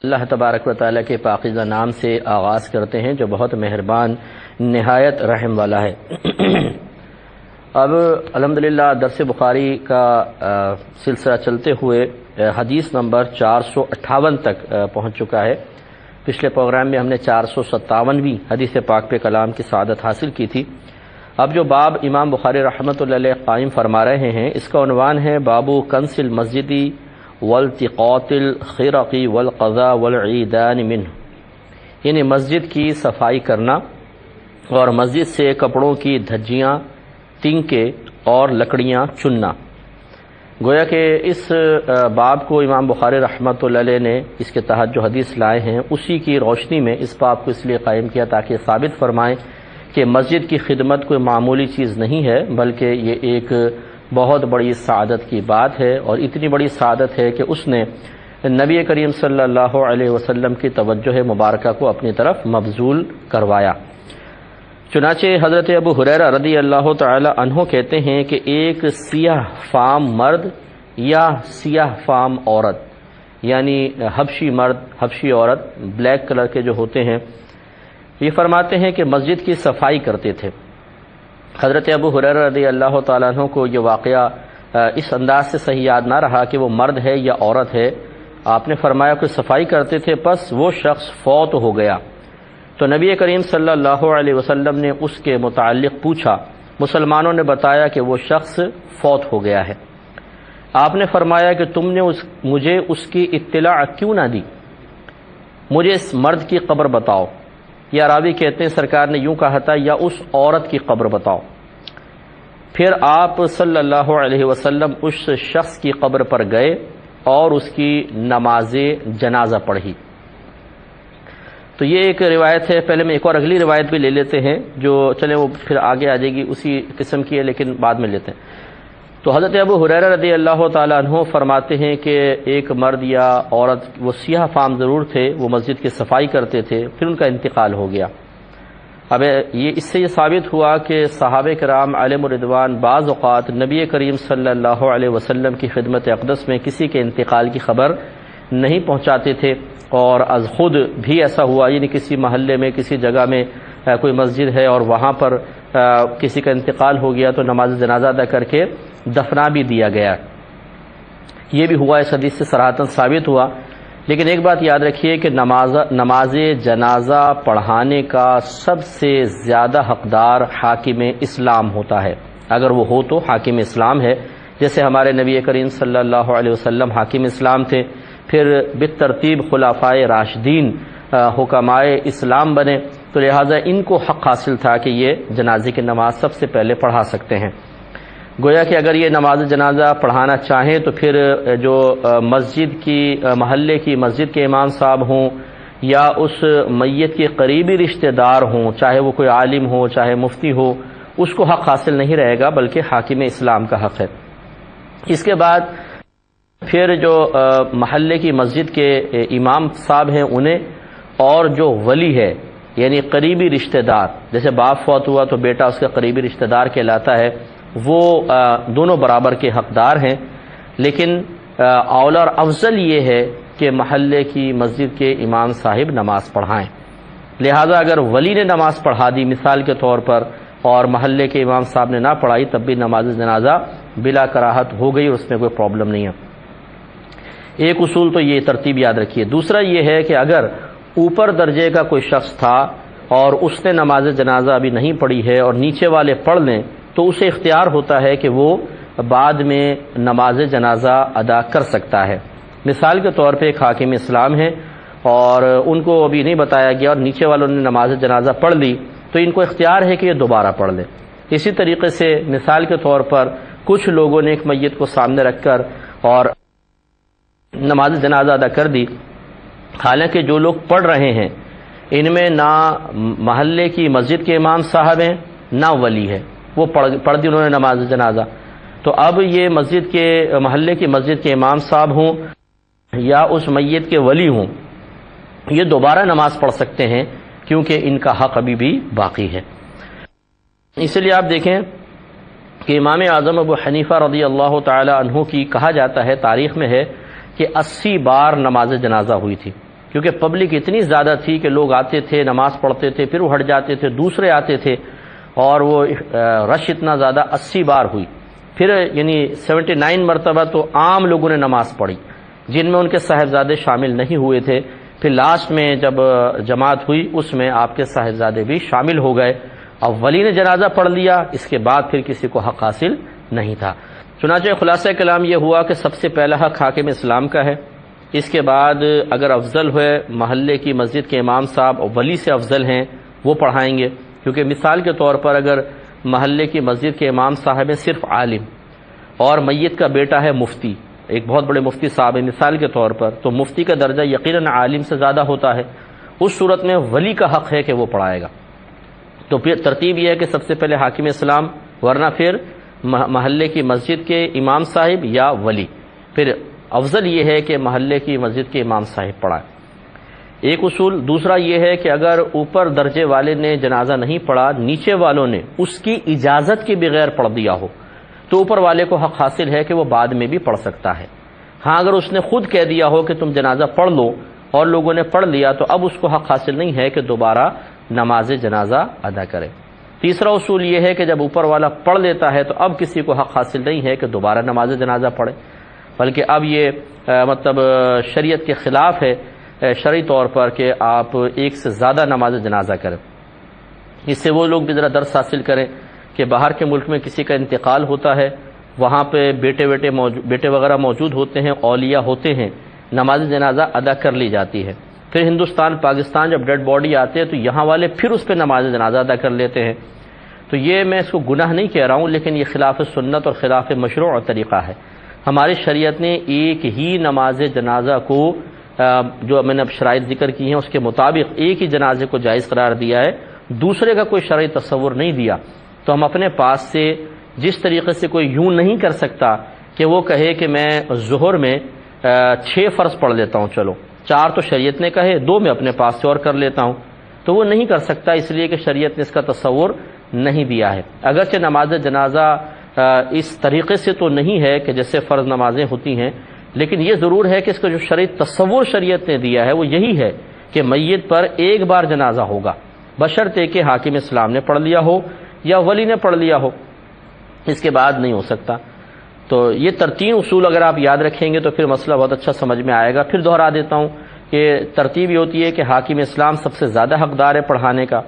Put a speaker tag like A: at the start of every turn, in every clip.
A: اللہ تبارک و تعالیٰ کے پاکیزہ نام سے آغاز کرتے ہیں جو بہت مہربان نہایت رحم والا ہے۔ اب الحمدللہ درس بخاری کا سلسلہ چلتے ہوئے حدیث نمبر 458 تک پہنچ چکا ہے۔ پچھلے پروگرام میں ہم نے 457ویں حدیث پاک پہ کلام کی سعادت حاصل کی تھی۔ اب جو باب امام بخاری رحمۃ اللہ علیہ قائم فرما رہے ہیں اس کا عنوان ہے بابو کنس المسجدی والتقاط الخرق والقضاء والعیدان منہ، یعنی مسجد کی صفائی کرنا اور مسجد سے کپڑوں کی دھجیاں، تنکے اور لکڑیاں چننا۔ گویا کہ اس باب کو امام بخاری رحمۃ اللہ علیہ نے اس کے تحت جو حدیث لائے ہیں اسی کی روشنی میں اس باب کو اس لیے قائم کیا تاکہ ثابت فرمائیں کہ مسجد کی خدمت کوئی معمولی چیز نہیں ہے، بلکہ یہ ایک بہت بڑی سعادت کی بات ہے، اور اتنی بڑی سعادت ہے کہ اس نے نبی کریم صلی اللہ علیہ وسلم کی توجہ مبارکہ کو اپنی طرف مبذول کروایا۔ چنانچہ حضرت ابو ہریرہ رضی اللہ تعالی عنہ کہتے ہیں کہ ایک سیاہ فام مرد یا سیاہ فام عورت، یعنی حبشی مرد حبشی عورت، بلیک کلر کے جو ہوتے ہیں، یہ فرماتے ہیں کہ مسجد کی صفائی کرتے تھے۔ حضرت ابو ہریرہ رضی اللہ تعالیٰ عنہ کو یہ واقعہ اس انداز سے صحیح یاد نہ رہا کہ وہ مرد ہے یا عورت ہے۔ آپ نے فرمایا کہ صفائی کرتے تھے، پس وہ شخص فوت ہو گیا تو نبی کریم صلی اللہ علیہ وسلم نے اس کے متعلق پوچھا۔ مسلمانوں نے بتایا کہ وہ شخص فوت ہو گیا ہے۔ آپ نے فرمایا کہ تم نے مجھے اس کی اطلاع کیوں نہ دی؟ مجھے اس مرد کی قبر بتاؤ، یا راوی کہتے ہیں سرکار نے یوں کہا تھا یا اس عورت کی قبر بتاؤ۔ پھر آپ صلی اللہ علیہ وسلم اس شخص کی قبر پر گئے اور اس کی نماز جنازہ پڑھی۔ تو یہ ایک روایت ہے۔ پہلے میں ایک اور اگلی روایت بھی لے لیتے ہیں جو چلیں وہ پھر آگے آ جائے گی، اسی قسم کی ہے لیکن بعد میں لیتے ہیں۔ تو حضرت ابو ہریرہ رضی اللہ تعالیٰ عنہ فرماتے ہیں کہ ایک مرد یا عورت، وہ سیاہ فام ضرور تھے، وہ مسجد کی صفائی کرتے تھے، پھر ان کا انتقال ہو گیا۔ اب اس سے یہ ثابت ہوا کہ صحابہ کرام علیہم الرضوان بعض اوقات نبی کریم صلی اللہ علیہ وسلم کی خدمت اقدس میں کسی کے انتقال کی خبر نہیں پہنچاتے تھے، اور از خود بھی ایسا ہوا، یعنی کسی محلے میں کسی جگہ میں کوئی مسجد ہے اور وہاں پر کسی کا انتقال ہو گیا تو نماز جنازہ ادا کر کے دفنا بھی دیا گیا۔ یہ بھی ہوا، اس حدیث سے صراحتاً ثابت ہوا۔ لیکن ایک بات یاد رکھیے کہ نماز جنازہ پڑھانے کا سب سے زیادہ حقدار حاکم اسلام ہوتا ہے، اگر وہ ہو تو حاکم اسلام ہے۔ جیسے ہمارے نبی کریم صلی اللہ علیہ وسلم حاکم اسلام تھے، پھر بالترتیب خلفائے راشدین حکمائے اسلام بنے، تو لہٰذا ان کو حق حاصل تھا کہ یہ جنازے کی نماز سب سے پہلے پڑھا سکتے ہیں۔ گویا کہ اگر یہ نماز جنازہ پڑھانا چاہیں تو پھر جو مسجد کی محلے کی مسجد کے امام صاحب ہوں یا اس میت کے قریبی رشتہ دار ہوں، چاہے وہ کوئی عالم ہو چاہے مفتی ہو، اس کو حق حاصل نہیں رہے گا بلکہ حاکم اسلام کا حق ہے۔ اس کے بعد پھر جو محلے کی مسجد کے امام صاحب ہیں انہیں، اور جو ولی ہے یعنی قریبی رشتہ دار، جیسے باپ فوت ہوا تو بیٹا اس کا قریبی رشتہ دار کہلاتا ہے، وہ دونوں برابر کے حقدار ہیں۔ لیکن اولا اور افضل یہ ہے کہ محلے کی مسجد کے امام صاحب نماز پڑھائیں۔ لہذا اگر ولی نے نماز پڑھا دی مثال کے طور پر اور محلے کے امام صاحب نے نہ پڑھائی، تب بھی نماز جنازہ بلا کراہت ہو گئی، اس میں کوئی پرابلم نہیں ہے۔ ایک اصول تو یہ ترتیب یاد رکھیے۔ دوسرا یہ ہے کہ اگر اوپر درجے کا کوئی شخص تھا اور اس نے نماز جنازہ ابھی نہیں پڑھی ہے اور نیچے والے پڑھ لیں تو اسے اختیار ہوتا ہے کہ وہ بعد میں نماز جنازہ ادا کر سکتا ہے۔ مثال کے طور پہ ایک حاکم اسلام ہے اور ان کو ابھی نہیں بتایا گیا اور نیچے والوں نے نماز جنازہ پڑھ لی تو ان کو اختیار ہے کہ یہ دوبارہ پڑھ لیں۔ اسی طریقے سے مثال کے طور پر کچھ لوگوں نے ایک میت کو سامنے رکھ کر اور نماز جنازہ ادا کر دی، حالانکہ جو لوگ پڑھ رہے ہیں ان میں نہ محلے کی مسجد کے امام صاحب ہیں نہ ولی ہے، وہ پڑھ دی انہوں نے نماز جنازہ، تو اب یہ مسجد کے محلے کی مسجد کے امام صاحب ہوں یا اس میت کے ولی ہوں، یہ دوبارہ نماز پڑھ سکتے ہیں کیونکہ ان کا حق ابھی بھی باقی ہے۔ اس لیے آپ دیکھیں کہ امام اعظم ابو حنیفہ رضی اللہ تعالی عنہ کی کہا جاتا ہے، تاریخ میں ہے کہ 80 بار نماز جنازہ ہوئی تھی، کیونکہ پبلک اتنی زیادہ تھی کہ لوگ آتے تھے، نماز پڑھتے تھے، پھر وہ ہٹ جاتے تھے، دوسرے آتے تھے، اور وہ رش اتنا زیادہ 80 بار ہوئی، پھر یعنی 79 مرتبہ تو عام لوگوں نے نماز پڑھی جن میں ان کے صاحبزادے شامل نہیں ہوئے تھے، پھر لاسٹ میں جب جماعت ہوئی اس میں آپ کے صاحبزادے بھی شامل ہو گئے، اب ولی نے جنازہ پڑھ لیا، اس کے بعد پھر کسی کو حق حاصل نہیں تھا۔ چنانچہ خلاصہ کلام یہ ہوا کہ سب سے پہلا حق حاکم اسلام کا ہے، اس کے بعد اگر افضل ہوئے محلے کی مسجد کے امام صاحب اور ولی سے افضل ہیں وہ پڑھائیں گے، کیونکہ مثال کے طور پر اگر محلے کی مسجد کے امام صاحب ہیں صرف عالم اور میت کا بیٹا ہے مفتی، ایک بہت بڑے مفتی صاحب ہیں مثال کے طور پر، تو مفتی کا درجہ یقیناً عالم سے زیادہ ہوتا ہے، اس صورت میں ولی کا حق ہے کہ وہ پڑھائے گا۔ تو پھر ترتیب یہ ہے کہ سب سے پہلے حاکم اسلام، ورنہ پھر محلے کی مسجد کے امام صاحب یا ولی، پھر افضل یہ ہے کہ محلے کی مسجد کے امام صاحب پڑھائیں، ایک اصول۔ دوسرا یہ ہے کہ اگر اوپر درجے والے نے جنازہ نہیں پڑھا، نیچے والوں نے اس کی اجازت کے بغیر پڑھ دیا ہو، تو اوپر والے کو حق حاصل ہے کہ وہ بعد میں بھی پڑھ سکتا ہے۔ ہاں اگر اس نے خود کہہ دیا ہو کہ تم جنازہ پڑھ لو اور لوگوں نے پڑھ لیا، تو اب اس کو حق حاصل نہیں ہے کہ دوبارہ نماز جنازہ ادا کرے۔ تیسرا اصول یہ ہے کہ جب اوپر والا پڑھ لیتا ہے تو اب کسی کو حق حاصل نہیں ہے کہ دوبارہ نماز جنازہ پڑھے، بلکہ اب یہ مطلب شریعت کے خلاف ہے شرعی طور پر کہ آپ ایک سے زیادہ نماز جنازہ کریں۔ اس سے وہ لوگ بھی ذرا درس حاصل کریں کہ باہر کے ملک میں کسی کا انتقال ہوتا ہے، وہاں پہ بیٹے وغیرہ موجود ہوتے ہیں، اولیاء ہوتے ہیں، نماز جنازہ ادا کر لی جاتی ہے، پھر ہندوستان پاکستان جب ڈیڈ باڈی آتے ہیں تو یہاں والے پھر اس پہ نماز جنازہ ادا کر لیتے ہیں۔ تو یہ میں اس کو گناہ نہیں کہہ رہا ہوں، لیکن یہ خلاف سنت اور خلاف مشروع طریقہ ہے۔ ہماری شریعت نے ایک ہی نماز جنازہ کو جو میں نے اب شرائط ذکر کی ہیں اس کے مطابق ایک ہی جنازے کو جائز قرار دیا ہے، دوسرے کا کوئی شرعی تصور نہیں دیا۔ تو ہم اپنے پاس سے جس طریقے سے کوئی یوں نہیں کر سکتا کہ وہ کہے کہ میں ظہر میں 6 فرض پڑھ لیتا ہوں، چلو 4 تو شریعت نے کہے، 2 میں اپنے پاس سے اور کر لیتا ہوں، تو وہ نہیں کر سکتا، اس لیے کہ شریعت نے اس کا تصور نہیں دیا ہے۔ اگرچہ نماز جنازہ اس طریقے سے تو نہیں ہے کہ جیسے فرض نمازیں ہوتی ہیں، لیکن یہ ضرور ہے کہ اس کا جو شرعی تصور شریعت نے دیا ہے وہ یہی ہے کہ میت پر ایک بار جنازہ ہوگا، بشرطے کہ حاکم اسلام نے پڑھ لیا ہو یا ولی نے پڑھ لیا ہو، اس کے بعد نہیں ہو سکتا۔ تو یہ ترتیب اصول اگر آپ یاد رکھیں گے تو پھر مسئلہ بہت اچھا سمجھ میں آئے گا۔ پھر دہرا دیتا ہوں کہ ترتیب یہ ہوتی ہے کہ حاکم اسلام سب سے زیادہ حقدار ہے پڑھانے کا،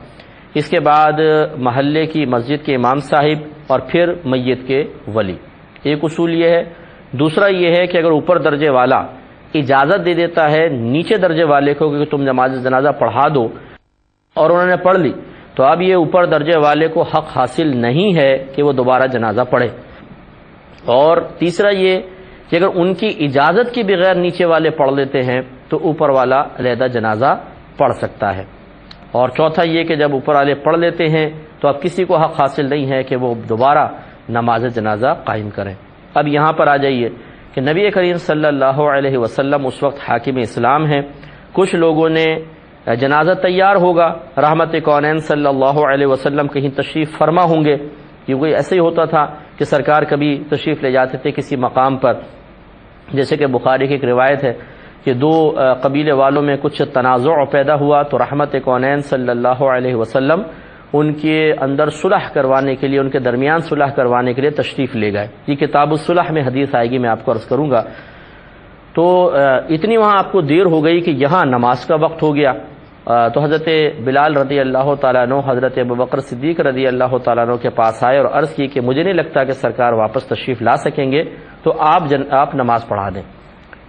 A: اس کے بعد محلے کی مسجد کے امام صاحب، اور پھر میت کے ولی، ایک اصول یہ ہے۔ دوسرا یہ ہے کہ اگر اوپر درجے والا اجازت دے دیتا ہے نیچے درجے والے کو کہ تم نماز جنازہ پڑھا دو، اور انہوں نے پڑھ لی، تو اب یہ اوپر درجے والے کو حق حاصل نہیں ہے کہ وہ دوبارہ جنازہ پڑھے۔ اور تیسرا یہ کہ اگر ان کی اجازت کے بغیر نیچے والے پڑھ لیتے ہیں تو اوپر والا علیحدہ جنازہ پڑھ سکتا ہے۔ اور چوتھا یہ کہ جب اوپر والے پڑھ لیتے ہیں تو اب کسی کو حق حاصل نہیں ہے کہ وہ دوبارہ نماز جنازہ قائم کریں۔ اب یہاں پر آ جائیے کہ نبی کریم صلی اللہ علیہ وسلم اس وقت حاکم اسلام ہیں، کچھ لوگوں نے جنازہ تیار ہوگا، رحمت کونین صلی اللہ علیہ وسلم کہیں تشریف فرما ہوں گے، کیونکہ ایسے ہی ہوتا تھا کہ سرکار کبھی تشریف لے جاتے تھے کسی مقام پر، جیسے کہ بخاری کی ایک روایت ہے کہ 2 قبیلے والوں میں کچھ تنازع پیدا ہوا تو رحمت کونین صلی اللہ علیہ وسلم ان کے اندر صلح کروانے کے لیے، ان کے درمیان صلح کروانے کے لیے تشریف لے گئے۔ یہ کتاب الصلح میں حدیث آئے گی، میں آپ کو عرض کروں گا۔ تو اتنی وہاں آپ کو دیر ہو گئی کہ یہاں نماز کا وقت ہو گیا، تو حضرت بلال رضی اللہ تعالیٰ عنہ حضرت ابوبکر صدیق رضی اللہ تعالیٰ عنہ کے پاس آئے اور عرض کی کہ مجھے نہیں لگتا کہ سرکار واپس تشریف لا سکیں گے، تو آپ نماز پڑھا دیں۔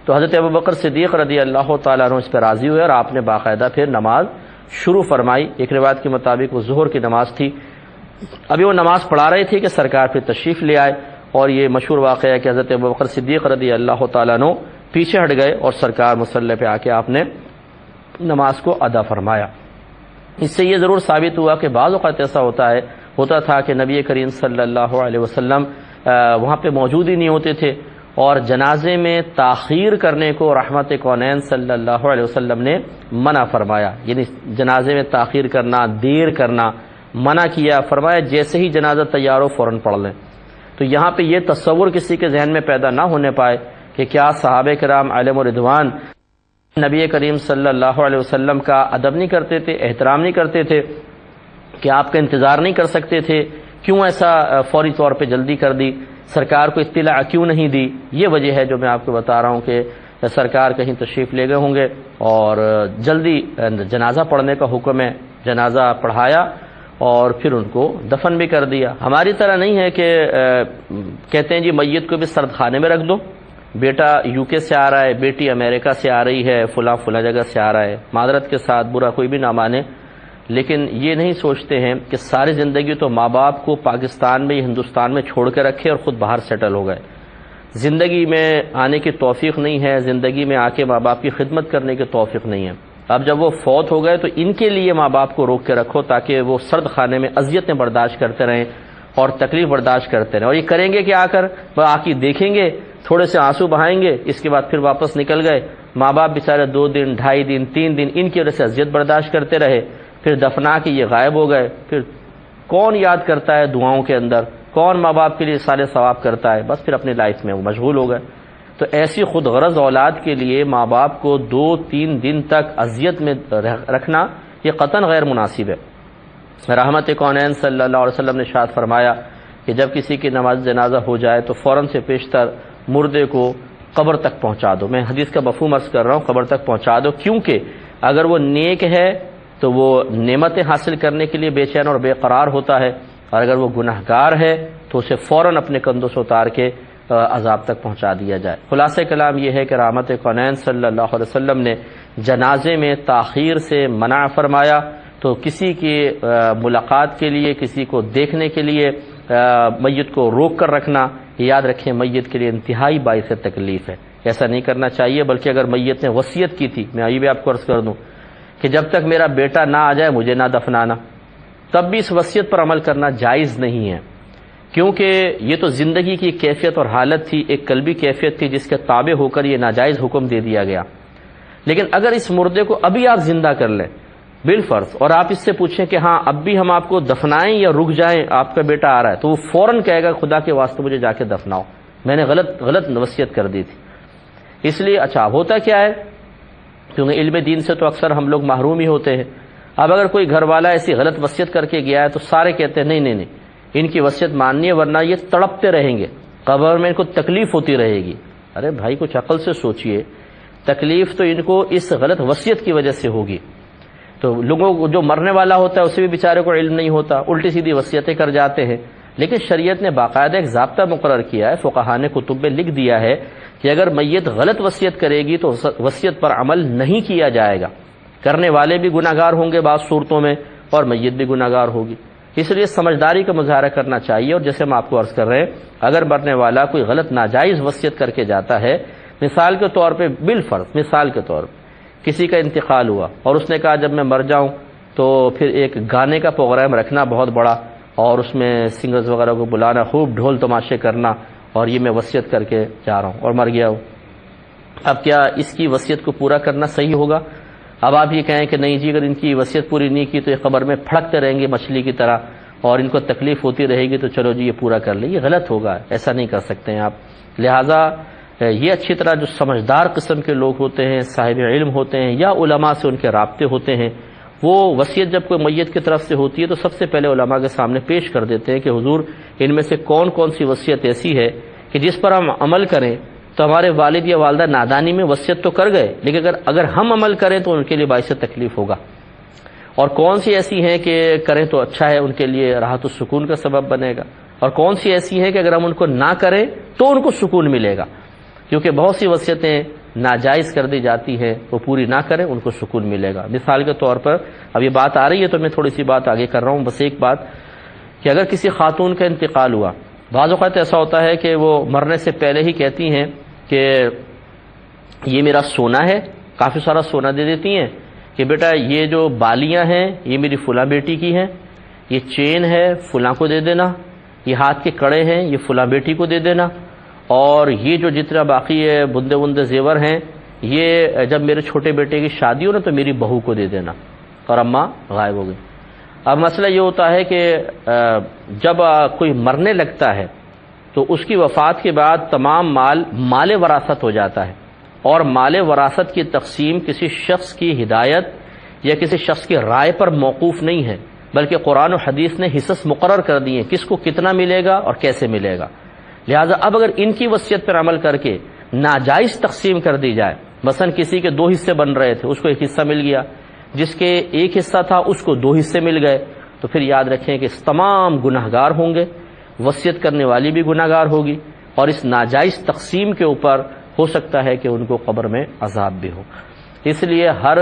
A: تو حضرت ابوبکر صدیق رضی اللہ تعالیٰ عنہ اس پہ راضی ہوئے اور آپ نے باقاعدہ پھر نماز شروع فرمائی۔ ایک روایت کے مطابق وہ ظہر کی نماز تھی، ابھی وہ نماز پڑھا رہے تھے کہ سرکار پھر تشریف لے آئے، اور یہ مشہور واقعہ ہے کہ حضرت ابوبکر صدیق رضی اللہ تعالیٰ عنہ پیچھے ہٹ گئے اور سرکار مصلی پہ آ کے آپ نے نماز کو ادا فرمایا۔ اس سے یہ ضرور ثابت ہوا کہ بعض اوقات ایسا ہوتا تھا کہ نبی کریم صلی اللہ علیہ وسلم وہاں پہ موجود ہی نہیں ہوتے تھے، اور جنازے میں تاخیر کرنے کو رحمت کونین صلی اللہ علیہ وسلم نے منع فرمایا، یعنی جنازے میں تاخیر کرنا، دیر کرنا منع کیا، فرمایا جیسے ہی جنازہ تیار ہو فوراً پڑھ لیں۔ تو یہاں پہ یہ تصور کسی کے ذہن میں پیدا نہ ہونے پائے کہ کیا صحابہ کرام علیہم رضوان نبی کریم صلی اللہ علیہ وسلم کا ادب نہیں کرتے تھے، احترام نہیں کرتے تھے، کہ آپ کا انتظار نہیں کر سکتے تھے، کیوں ایسا فوری طور پہ جلدی کر دی، سرکار کو اطلاع کیوں نہیں دی؟ یہ وجہ ہے جو میں آپ کو بتا رہا ہوں کہ سرکار کہیں تشریف لے گئے ہوں گے اور جلدی جنازہ پڑھنے کا حکم ہے، جنازہ پڑھایا اور پھر ان کو دفن بھی کر دیا۔ ہماری طرح نہیں ہے کہ کہتے ہیں جی میت کو بھی سرد خانے میں رکھ دو، بیٹا UK سے آ رہا ہے، بیٹی امریکہ سے آ رہی ہے، فلاں فلاں جگہ سے آ رہا ہے، معذرت کے ساتھ برا کوئی بھی نہ مانے، لیکن یہ نہیں سوچتے ہیں کہ ساری زندگی تو ماں باپ کو پاکستان میں ہندوستان میں چھوڑ کے رکھے اور خود باہر سیٹل ہو گئے، زندگی میں آنے کی توفیق نہیں ہے، زندگی میں آ کے ماں باپ کی خدمت کرنے کی توفیق نہیں ہے۔ اب جب وہ فوت ہو گئے تو ان کے لیے ماں باپ کو روک کے رکھو تاکہ وہ سرد خانے میں اذیتیں برداشت کرتے رہیں اور تکلیف برداشت کرتے رہیں، اور یہ کریں گے کہ آ کر آ کے دیکھیں گے، تھوڑے سے آنسو بہائیں گے، اس کے بعد پھر واپس نکل گئے، ماں باپ بیچارے 2 دن 2.5 دن 3 دن ان کی وجہ سے اذیت برداشت کرتے رہے، پھر دفنا کے یہ غائب ہو گئے، پھر کون یاد کرتا ہے دعاؤں کے اندر، کون ماں باپ کے لیے سارے ثواب کرتا ہے؟ بس پھر اپنی لائف میں وہ مشغول ہو گئے۔ تو ایسی خود غرض اولاد کے لیے ماں باپ کو 2-3 دن تک اذیت میں رکھنا یہ قطعاً غیر مناسب ہے۔ رحمت کونین صلی اللہ علیہ وسلم نے ارشاد فرمایا کہ جب کسی کی نماز جنازہ ہو جائے تو فوراً سے پیشتر مردے کو قبر تک پہنچا دو۔ میں حدیث کا مفہوم عرض کر رہا ہوں، قبر تک پہنچا دو، کیونکہ اگر وہ نیک ہے تو وہ نعمتیں حاصل کرنے کے لیے بے چین اور بے قرار ہوتا ہے، اور اگر وہ گناہگار ہے تو اسے فوراً اپنے کندھوں سے اتار کے عذاب تک پہنچا دیا جائے۔ خلاصہ کلام یہ ہے کہ رحمت کونین صلی اللہ علیہ وسلم نے جنازے میں تاخیر سے منع فرمایا، تو کسی کی ملاقات کے لیے، کسی کو دیکھنے کے لیے میت کو روک کر رکھنا، یاد رکھیں میت کے لیے انتہائی باعث تکلیف ہے، ایسا نہیں کرنا چاہیے۔ بلکہ اگر میت نے وصیت کی تھی، میں یہ بھی آپ کو عرض کر دوں کہ جب تک میرا بیٹا نہ آ جائے مجھے نہ دفنانا، تب بھی اس وصیت پر عمل کرنا جائز نہیں ہے، کیونکہ یہ تو زندگی کی کیفیت اور حالت تھی، ایک قلبی کیفیت تھی جس کے تابع ہو کر یہ ناجائز حکم دے دیا گیا۔ لیکن اگر اس مردے کو ابھی آپ زندہ کر لیں بالفرض، اور آپ اس سے پوچھیں کہ ہاں اب بھی ہم آپ کو دفنائیں یا رک جائیں، آپ کا بیٹا آ رہا ہے، تو وہ فوراً کہے گا خدا کے واسطے مجھے جا کے دفناؤ، میں نے غلط وصیت کر دی تھی۔ اس لیے اچھا ہوتا کیا ہے، کیونکہ علم دین سے تو اکثر ہم لوگ محروم ہی ہوتے ہیں۔ اب اگر کوئی گھر والا ایسی غلط وصیت کر کے گیا ہے تو سارے کہتے ہیں نہیں ان کی وصیت ماننی ہے، ورنہ یہ تڑپتے رہیں گے، قبر میں ان کو تکلیف ہوتی رہے گی۔ ارے بھائی کچھ عقل سے سوچئے، تکلیف تو ان کو اس غلط وصیت کی وجہ سے ہوگی۔ تو لوگوں کو جو مرنے والا ہوتا ہے اسے بھی بیچارے کو علم نہیں ہوتا، الٹی سیدھی وصیتیں کر جاتے ہیں۔ لیکن شریعت نے باقاعدہ ایک ضابطہ مقرر کیا ہے، فقہاء نے کتب میں لکھ دیا ہے کہ اگر میت غلط وصیت کرے گی تو وصیت پر عمل نہیں کیا جائے گا، کرنے والے بھی گناہگار ہوں گے بعض صورتوں میں، اور میت بھی گناہگار ہوگی۔ اس لیے سمجھداری کا مظاہرہ کرنا چاہیے، اور جیسے ہم آپ کو عرض کر رہے ہیں اگر مرنے والا کوئی غلط ناجائز وصیت کر کے جاتا ہے، مثال کے طور پہ بالفرض مثال کے طور پہ کسی کا انتقال ہوا اور اس نے کہا جب میں مر جاؤں تو پھر ایک گانے کا پروگرام رکھنا بہت بڑا، اور اس میں سنگرز وغیرہ کو بلانا، خوب ڈھول تماشے کرنا، اور یہ میں وصیت کر کے جا رہا ہوں اور مر گیا ہوں۔ اب کیا اس کی وصیت کو پورا کرنا صحیح ہوگا؟ اب آپ یہ کہیں کہ نہیں جی اگر ان کی وصیت پوری نہیں کی تو یہ قبر میں پھڑکتے رہیں گے مچھلی کی طرح اور ان کو تکلیف ہوتی رہے گی، تو چلو جی یہ پورا کر لیں، یہ غلط ہوگا، ایسا نہیں کر سکتے ہیں آپ۔ لہٰذا یہ اچھی طرح جو سمجھدار قسم کے لوگ ہوتے ہیں، صاحب علم ہوتے ہیں، یا علماء سے ان کے رابطے ہوتے ہیں، وہ وصیت جب کوئی میت کی طرف سے ہوتی ہے تو سب سے پہلے علماء کے سامنے پیش کر دیتے ہیں کہ حضور ان میں سے کون کون سی وصیت ایسی ہے کہ جس پر ہم عمل کریں تو ہمارے والد یا والدہ نادانی میں وصیت تو کر گئے، لیکن اگر ہم عمل کریں تو ان کے لیے باعث تکلیف ہوگا، اور کون سی ایسی ہیں کہ کریں تو اچھا ہے، ان کے لیے راحت و سکون کا سبب بنے گا، اور کون سی ایسی ہیں کہ اگر ہم ان کو نہ کریں تو ان کو سکون ملے گا، کیونکہ بہت سی وصیتیں ناجائز کر دی جاتی ہیں، وہ پوری نہ کریں ان کو سکون ملے گا۔ مثال کے طور پر اب یہ بات آ رہی ہے تو میں تھوڑی سی بات آگے کر رہا ہوں، بس ایک بات کہ اگر کسی خاتون کا انتقال ہوا، بعض اوقات ایسا ہوتا ہے کہ وہ مرنے سے پہلے ہی کہتی ہیں کہ یہ میرا سونا ہے، کافی سارا سونا دے دیتی ہیں کہ بیٹا یہ جو بالیاں ہیں یہ میری فلاں بیٹی کی ہیں، یہ چین ہے فلاں کو دے دینا، یہ ہاتھ کے کڑے ہیں یہ فلاں بیٹی کو دے دینا، اور یہ جو جتنا باقی ہے بندے بندے زیور ہیں یہ جب میرے چھوٹے بیٹے کی شادی ہو نا تو میری بہو کو دے دینا، اور اماں غائب ہو گئی۔ اب مسئلہ یہ ہوتا ہے کہ جب کوئی مرنے لگتا ہے تو اس کی وفات کے بعد تمام مال وراثت ہو جاتا ہے، اور مال وراثت کی تقسیم کسی شخص کی ہدایت یا کسی شخص کی رائے پر موقوف نہیں ہے، بلکہ قرآن و حدیث نے حصص مقرر کر دیے کس کو کتنا ملے گا اور کیسے ملے گا۔ لہٰذا اب اگر ان کی وصیت پر عمل کر کے ناجائز تقسیم کر دی جائے، مثلا کسی کے 2 حصے بن رہے تھے، اس کو 1 حصہ مل گیا، جس کے 1 حصہ تھا اس کو 2 حصے مل گئے، تو پھر یاد رکھیں کہ تمام گناہگار ہوں گے، وصیت کرنے والی بھی گناہگار ہوگی، اور اس ناجائز تقسیم کے اوپر ہو سکتا ہے کہ ان کو قبر میں عذاب بھی ہو۔ اس لیے ہر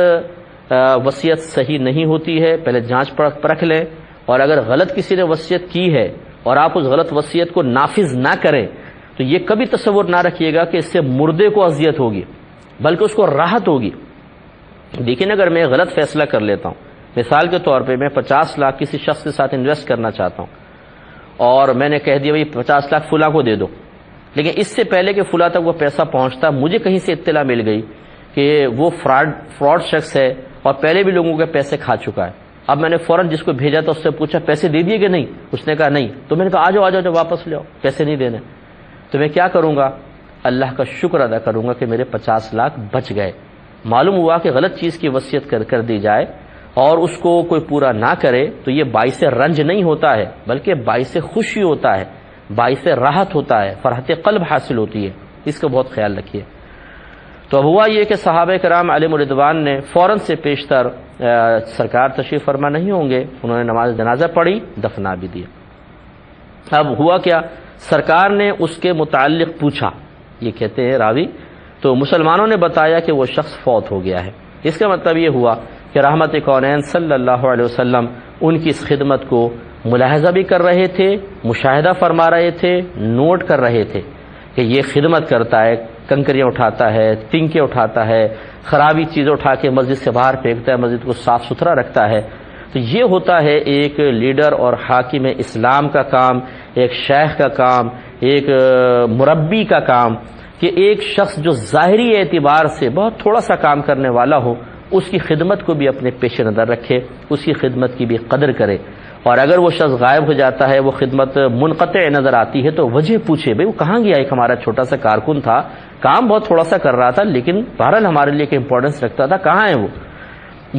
A: وصیت صحیح نہیں ہوتی ہے، پہلے جانچ پرکھ لیں، اور اگر غلط کسی نے وصیت کی ہے اور آپ اس غلط وصیت کو نافذ نہ کریں تو یہ کبھی تصور نہ رکھیے گا کہ اس سے مردے کو اذیت ہوگی، بلکہ اس کو راحت ہوگی۔ دیکھیں اگر میں غلط فیصلہ کر لیتا ہوں، مثال کے طور پہ میں 50 لاکھ کسی شخص کے ساتھ انویسٹ کرنا چاہتا ہوں، اور میں نے کہہ دیا بھائی 50 لاکھ فلاں کو دے دو، لیکن اس سے پہلے کہ فلاں تک وہ پیسہ پہنچتا مجھے کہیں سے اطلاع مل گئی کہ وہ فراڈ شخص ہے اور پہلے بھی لوگوں کے پیسے کھا چکا ہے۔ اب میں نے فوراً جس کو بھیجا تھا اس سے پوچھا پیسے دے دیے کہ نہیں، اس نے کہا نہیں، تو میں نے کہا آ جاؤ واپس لے آؤ، پیسے نہیں دینے۔ تو میں کیا کروں گا؟ اللہ کا شکر ادا کروں گا کہ میرے 50 لاکھ بچ گئے۔ معلوم ہوا کہ غلط چیز کی وصیت کر دی جائے اور اس کو کوئی پورا نہ کرے تو یہ باعث رنج نہیں ہوتا ہے، بلکہ باعث خوشی ہوتا ہے، باعث راحت ہوتا ہے، فرحت قلب حاصل ہوتی ہے۔ اس کا بہت خیال رکھیے۔ تو اب ہوا یہ کہ صحابہ کرام علیہم رضوان نے فوراً سے پیشتر سرکار تشریف فرما نہیں ہوں گے، انہوں نے نماز جنازہ پڑھی، دفنا بھی دیا۔ اب ہوا کیا، سرکار نے اس کے متعلق پوچھا، یہ کہتے ہیں راوی، تو مسلمانوں نے بتایا کہ وہ شخص فوت ہو گیا ہے۔ اس کا مطلب یہ ہوا کہ رحمت کونین صلی اللہ علیہ وسلم ان کی اس خدمت کو ملاحظہ بھی کر رہے تھے، مشاہدہ فرما رہے تھے، نوٹ کر رہے تھے کہ یہ خدمت کرتا ہے، کنکریاں اٹھاتا ہے، تنکے اٹھاتا ہے، خرابی چیزیں اٹھا کے مسجد سے باہر پھینکتا ہے، مسجد کو صاف ستھرا رکھتا ہے۔ تو یہ ہوتا ہے ایک لیڈر اور حاکم اسلام کا کام، ایک شیخ کا کام، ایک مربی کا کام، کہ ایک شخص جو ظاہری اعتبار سے بہت تھوڑا سا کام کرنے والا ہو اس کی خدمت کو بھی اپنے پیش نظر رکھے، اس کی خدمت کی بھی قدر کرے، اور اگر وہ شخص غائب ہو جاتا ہے، وہ خدمت منقطع نظر آتی ہے تو وجہ پوچھے، بھئی وہ کہاں گیا؟ ایک ہمارا چھوٹا سا کارکن تھا، کام بہت تھوڑا سا کر رہا تھا لیکن بہرحال ہمارے لیے ایک امپورٹنس رکھتا تھا، کہاں ہے وہ؟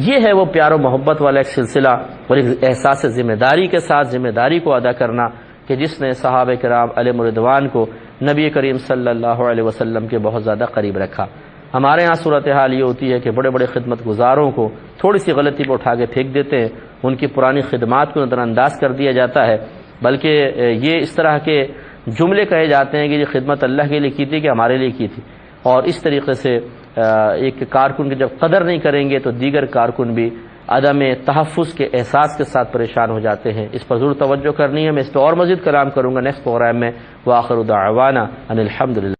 A: یہ ہے وہ پیار و محبت والا ایک سلسلہ اور ایک احساس ذمہ داری کے ساتھ ذمہ داری کو ادا کرنا کہ جس نے صحابہ کرام علیہم رضوان کو نبی کریم صلی اللہ علیہ وسلم کے بہت زیادہ قریب رکھا۔ ہمارے ہاں صورتحال یہ ہوتی ہے کہ بڑے بڑے خدمت گزاروں کو تھوڑی سی غلطی پہ اٹھا کے پھینک دیتے ہیں، ان کی پرانی خدمات کو نظر انداز کر دیا جاتا ہے، بلکہ یہ اس طرح کے جملے کہے جاتے ہیں کہ یہ خدمت اللہ کے لیے کی تھی کہ ہمارے لیے کی تھی، اور اس طریقے سے ایک کارکن کی جب قدر نہیں کریں گے تو دیگر کارکن بھی عدم تحفظ کے احساس کے ساتھ پریشان ہو جاتے ہیں۔ اس پر ضرور توجہ کرنی ہے۔ میں اس پہ اور مزید کلام کروں گا نیکسٹ پروگرام میں۔ وآخر دعوانا ان الحمد للہ۔